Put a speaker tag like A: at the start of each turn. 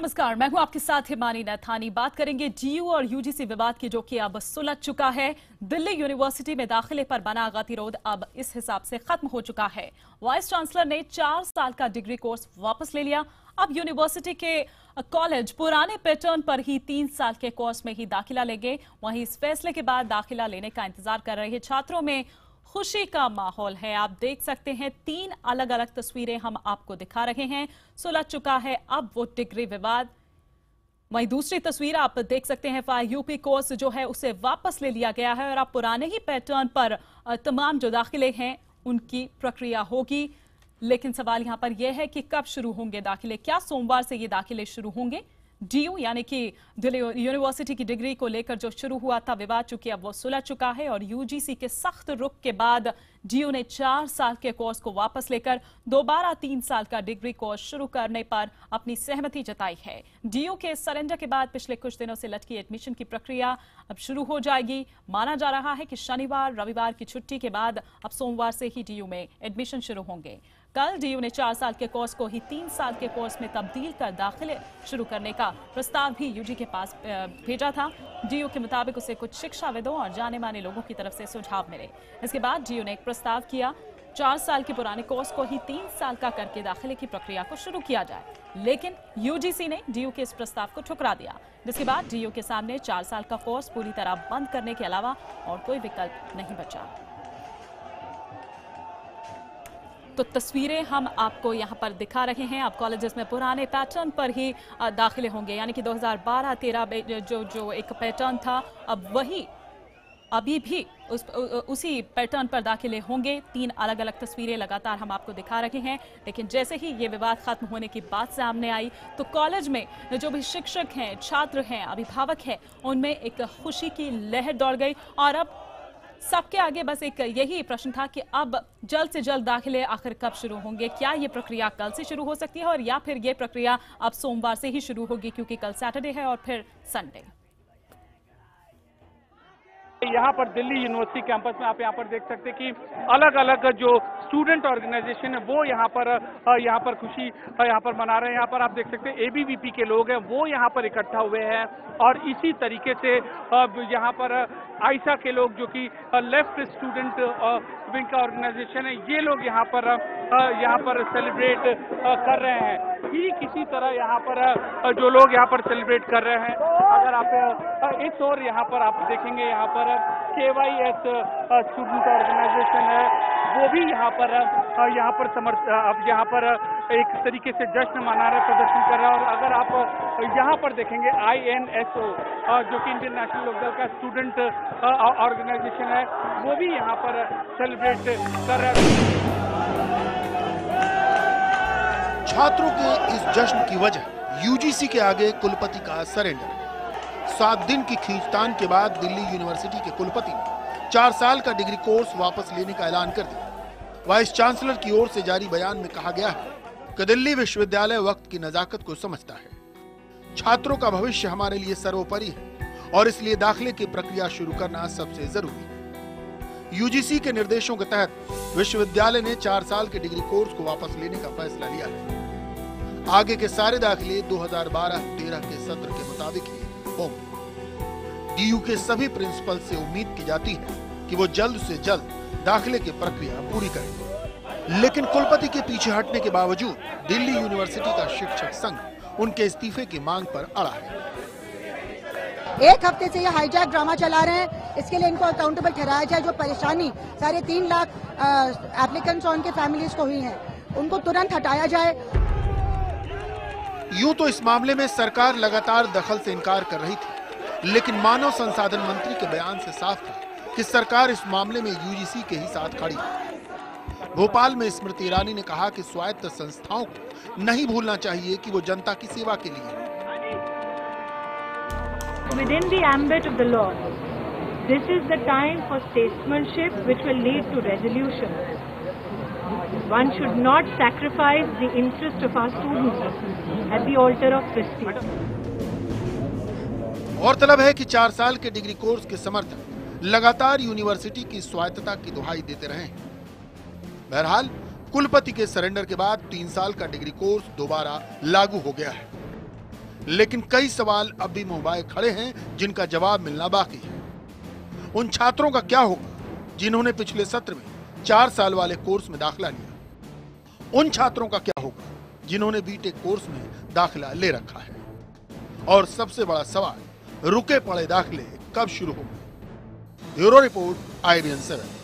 A: नमस्कार, मैं हूं आपके साथ हिमानी नैथानी। बात करेंगे डीयू और यूजीसी विवाद की, जो कि अब सुलझ चुका है। दिल्ली यूनिवर्सिटी में दाखिले पर बना गतिरोध अब इस हिसाब से खत्म हो चुका है। वाइस चांसलर ने 4 साल का डिग्री कोर्स वापस ले लिया। अब यूनिवर्सिटी के कॉलेज पुराने पैटर्न पर ही 3 साल के कोर्स में ही दाखिला लेंगे। वहीं इस फैसले के बाद दाखिला लेने का इंतजार कर रहे छात्रों में खुशी का माहौल है। आप देख सकते हैं 3 अलग अलग तस्वीरें हम आपको दिखा रहे हैं। सुलझ चुका है अब वो डिग्री विवाद। वहीं दूसरी तस्वीर आप देख सकते हैं, यूपी कोर्स जो है उसे वापस ले लिया गया है और अब पुराने ही पैटर्न पर तमाम जो दाखिले हैं उनकी प्रक्रिया होगी। लेकिन सवाल यहां पर यह है कि कब शुरू होंगे दाखिले। क्या सोमवार से ये दाखिले शुरू होंगे? डीयू यानी कि दिल्ली यूनिवर्सिटी की डिग्री को लेकर जो शुरू हुआ था विवाद, चूंकि अब वो सुलझ चुका है और यूजीसी के सख्त रुख के बाद डीयू ने 4 साल के कोर्स को वापस लेकर दोबारा 3 साल का डिग्री कोर्स शुरू करने पर अपनी सहमति जताई है। डीयू के सरेंडर के बाद पिछले कुछ दिनों से लटकी एडमिशन की प्रक्रिया अब शुरू हो जाएगी। माना जा रहा है कि शनिवार रविवार की छुट्टी के बाद अब सोमवार से ही डीयू में एडमिशन शुरू होंगे। कल डीयू ने 4 साल के कोर्स को ही 3 साल के कोर्स में तब्दील कर दाखिले शुरू करने का प्रस्ताव भी यूजी के पास भेजा था। डीयू के मुताबिक उसे कुछ शिक्षाविदों और जाने माने लोगों की तरफ से सुझाव मिले। इसके बाद डीयू ने एक प्रस्ताव किया, 4 साल के पुराने कोर्स को ही 3 साल का करके दाखिले की प्रक्रिया को शुरू किया जाए। लेकिन यूजीसी ने डीयू के इस प्रस्ताव को ठुकरा दिया, जिसके बाद डीयू के सामने 4 साल का कोर्स पूरी तरह बंद करने के अलावा और कोई विकल्प नहीं बचा। तो तस्वीरें हम आपको यहां पर दिखा रहे हैं। अब कॉलेजेस में पुराने पैटर्न पर ही दाखिले होंगे, यानी कि 2012-13 जो एक पैटर्न था, अब वही अभी भी उसी पैटर्न पर दाखिले होंगे। 3 अलग अलग तस्वीरें लगातार हम आपको दिखा रहे हैं। लेकिन जैसे ही ये विवाद खत्म होने की बात सामने आई तो कॉलेज में जो भी शिक्षक हैं, छात्र हैं, अभिभावक हैं, उनमें एक खुशी की लहर दौड़ गई। और अब सबके आगे बस एक यही प्रश्न था कि अब जल्द से जल्द दाखिले आखिर कब शुरू होंगे। क्या ये प्रक्रिया कल से शुरू हो सकती है और या फिर ये प्रक्रिया अब सोमवार से ही शुरू होगी, क्योंकि कल सैटरडे है और फिर संडे।
B: यहाँ पर दिल्ली यूनिवर्सिटी कैंपस में आप यहाँ पर देख सकते हैं कि अलग अलग जो स्टूडेंट ऑर्गेनाइजेशन है वो यहाँ पर खुशी यहाँ पर मना रहे हैं। यहाँ पर आप देख सकते हैं एबीवीपी के लोग हैं वो यहाँ पर इकट्ठा हुए हैं और इसी तरीके से यहाँ पर आइसा के लोग जो कि लेफ्ट स्टूडेंट विंग का ऑर्गेनाइजेशन है, ये लोग यहाँ पर सेलिब्रेट कर रहे हैं। ठीक इसी तरह यहाँ पर जो लोग यहाँ पर सेलिब्रेट कर रहे हैं, अगर आप इस और यहाँ पर आप देखेंगे, यहाँ पर KYS स्टूडेंट ऑर्गेनाइजेशन है वो भी यहाँ पर अब यहाँ पर एक तरीके से जश्न मना रहे, प्रदर्शन कर रहा है। और अगर आप यहाँ पर देखेंगे INSO जो कि इंडियन नेशनल लोकदल का स्टूडेंट ऑर्गेनाइजेशन है, वो भी यहाँ पर सेलिब्रेट कर रहा है।
C: छात्रों के इस जश्न की वजह यूजीसी के आगे कुलपति का सरेंडर। 7 दिन की खींचतान के बाद दिल्ली यूनिवर्सिटी के कुलपति ने 4 साल का डिग्री कोर्स वापस लेने का ऐलान कर दिया। वाइस चांसलर की ओर से जारी बयान में कहा गया है कि दिल्ली विश्वविद्यालय वक्त की नजाकत को समझता है। छात्रों का भविष्य हमारे लिए सर्वोपरि है और इसलिए दाखिले की प्रक्रिया शुरू करना सबसे जरूरी है। यूजीसी के निर्देशों के तहत विश्वविद्यालय ने 4 साल के डिग्री कोर्स को वापस लेने का फैसला लिया है। आगे के सारे दाखिले 2012-13 के सत्र के मुताबिक ही होंगे। डीयू के सभी प्रिंसिपल से उम्मीद की जाती है कि वो जल्द से जल्द दाखिले की प्रक्रिया पूरी करें। लेकिन कुलपति के पीछे हटने के बावजूद दिल्ली यूनिवर्सिटी का शिक्षक संघ उनके इस्तीफे की मांग पर अड़ा है।
D: 1 हफ्ते से ये हाईजैक ड्रामा चला रहे हैं, इसके लिए इनको अकाउंटेबल ठहराया जाए। जो परेशानी 3.5 लाख एप्लीकेंट्स और उनके फैमिलीज को हुई है, उनको तुरंत हटाया जाए।
C: यूं तो इस मामले में सरकार लगातार दखल से इनकार कर रही थी, लेकिन मानव संसाधन मंत्री के बयान से साफ था कि सरकार इस मामले में यूजीसी के ही साथ खड़ी है। भोपाल में स्मृति ईरानी ने कहा कि स्वायत्त संस्थाओं को नहीं भूलना चाहिए कि वो जनता की सेवा के लिए है।
E: Within the ambit of the law, this is the time for statesmanship which will lead to resolution. One should not sacrifice the interest of our students at the altar of prestige.
C: गौरतलब है कि 4 साल के degree course के समर्थक लगातार university की स्वायत्तता की दुहाई देते रहे हैं। बहरहाल कुलपति के सरेंडर के बाद 3 साल का डिग्री कोर्स दोबारा लागू हो गया है। लेकिन कई सवाल अब भी मुंह बाए खड़े हैं जिनका जवाब मिलना बाकी है। उन छात्रों का क्या होगा जिन्होंने पिछले सत्र में 4 साल वाले कोर्स में दाखिला लिया? उन छात्रों का क्या होगा जिन्होंने बीटेक कोर्स में दाखिला ले रखा है? और सबसे बड़ा सवाल, रुके पड़े दाखिले कब शुरू होंगे? Bureau report, IBN 7।